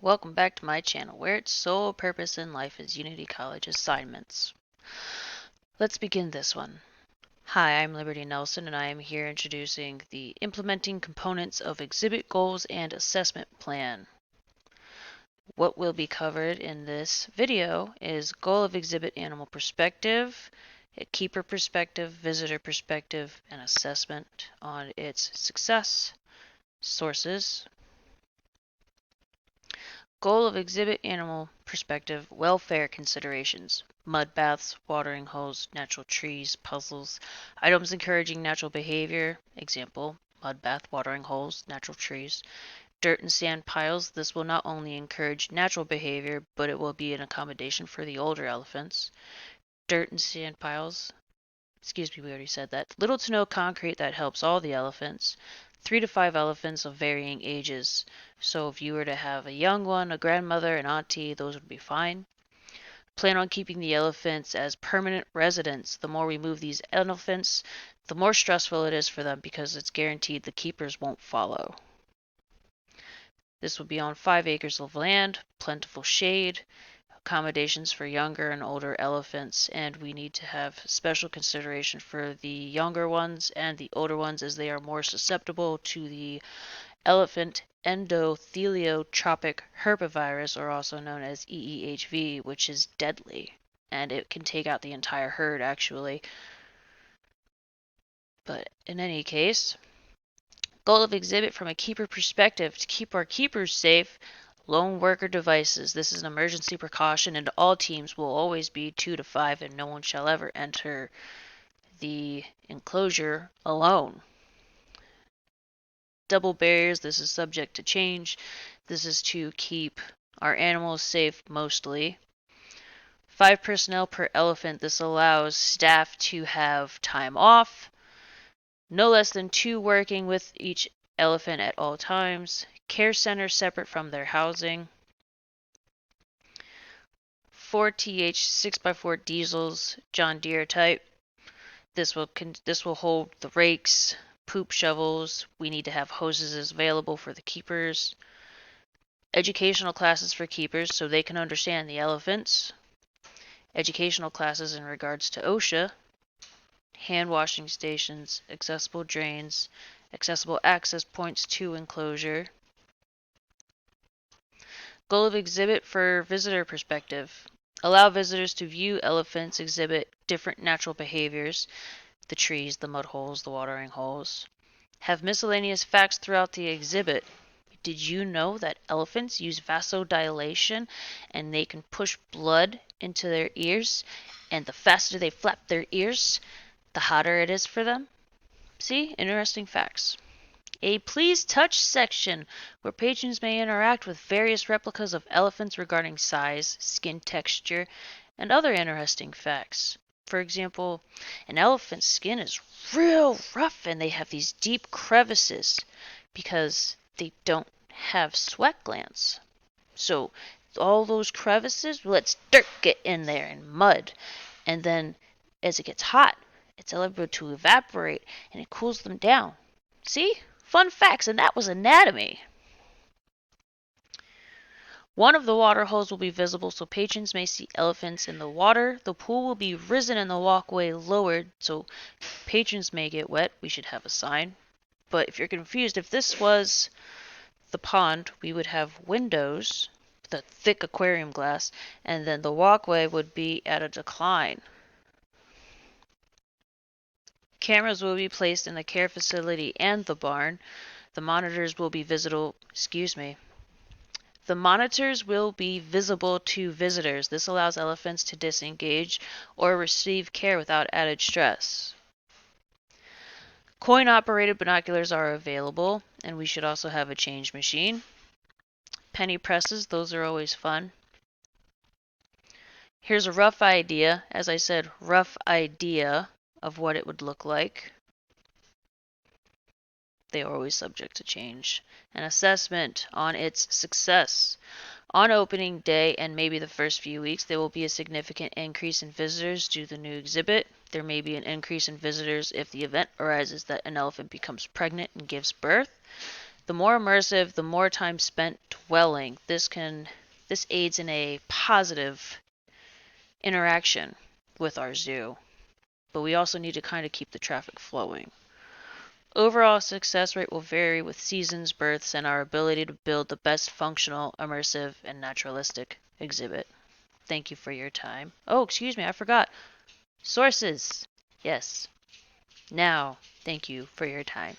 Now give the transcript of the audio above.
Welcome back to my channel, where its sole purpose in life is Unity College assignments. Let's begin this one. Hi, I'm Liberty Nelson, and I am here introducing the implementing components of exhibit goals and assessment plan. What will be covered in this video is goal of exhibit animal perspective, a keeper perspective, visitor perspective, and assessment on its success, sources, goal of exhibit animal perspective, welfare considerations, mud baths, watering holes, natural trees, puzzles, items encouraging natural behavior, example, mud bath, watering holes, natural trees, dirt and sand piles. This will not only encourage natural behavior, but it will be an accommodation for the older elephants. Dirt and sand piles, excuse me, we already said that. Little to no concrete that helps all the elephants. 3 to 5 elephants of varying ages. So if you were to have a young one, a grandmother, an auntie, those would be fine. Plan on keeping the elephants as permanent residents. The more we move these elephants, the more stressful it is for them because it's guaranteed the keepers won't follow. This will be on 5 acres of land, plentiful shade, accommodations for younger and older elephants, and we need to have special consideration for the younger ones and the older ones as they are more susceptible to the elephant endotheliotropic herpesvirus, or also known as EEHV, which is deadly, and it can take out the entire herd actually. But in any case, goal of exhibit from a keeper perspective: to keep our keepers safe. Lone worker devices. This is an emergency precaution, and all teams will always be 2 to 5, and no one shall ever enter the enclosure alone. Double barriers. This is subject to change. This is to keep our animals safe mostly. 5 personnel per elephant. This allows staff to have time off. No less than 2 working with each elephant at all times. Care centers separate from their housing. 4 TH 6x4 diesels, John Deere type. This will hold the rakes, poop shovels. We need to have hoses available for the keepers. Educational classes for keepers so they can understand the elephants. Educational classes in regards to OSHA. Hand washing stations, accessible drains, accessible access points to enclosure. Goal of exhibit for visitor perspective. Allow visitors to view elephants exhibit different natural behaviors, the trees, the mud holes, the watering holes. Have miscellaneous facts throughout the exhibit. Did you know that elephants use vasodilation and they can push blood into their ears? And the faster they flap their ears, the hotter it is for them? See? Interesting facts. A Please Touch section where patrons may interact with various replicas of elephants regarding size, skin texture, and other interesting facts. For example, an elephant's skin is real rough and they have these deep crevices because they don't have sweat glands. So all those crevices lets dirt get in there and mud. And then as it gets hot, it's able to evaporate and it cools them down. See? Fun facts, and that was anatomy. One of the water holes will be visible so patrons may see elephants in the water. The pool will be risen and the walkway lowered so patrons may get wet. We should have a sign. But if you're confused, if this was the pond, we would have windows, the thick aquarium glass, and then the walkway would be at a decline. Cameras will be placed in the care facility and the barn. The monitors will be visible, The monitors will be visible to visitors. This allows elephants to disengage or receive care without added stress. Coin-operated binoculars are available, and we should also have a change machine. Penny presses, those are always fun. Here's a rough idea, as I said, rough idea of what it would look like. They are always subject to change. An assessment on its success. On opening day and maybe the first few weeks, there will be a significant increase in visitors due to the new exhibit. There may be an increase in visitors if the event arises that an elephant becomes pregnant and gives birth. The more immersive, the more time spent dwelling. This aids in a positive interaction with our zoo. But we also need to kind of keep the traffic flowing. Overall success rate will vary with seasons, births, and our ability to build the best functional, immersive, and naturalistic exhibit. Thank you for your time. Oh, excuse me, I forgot. Sources. Yes. Now, thank you for your time.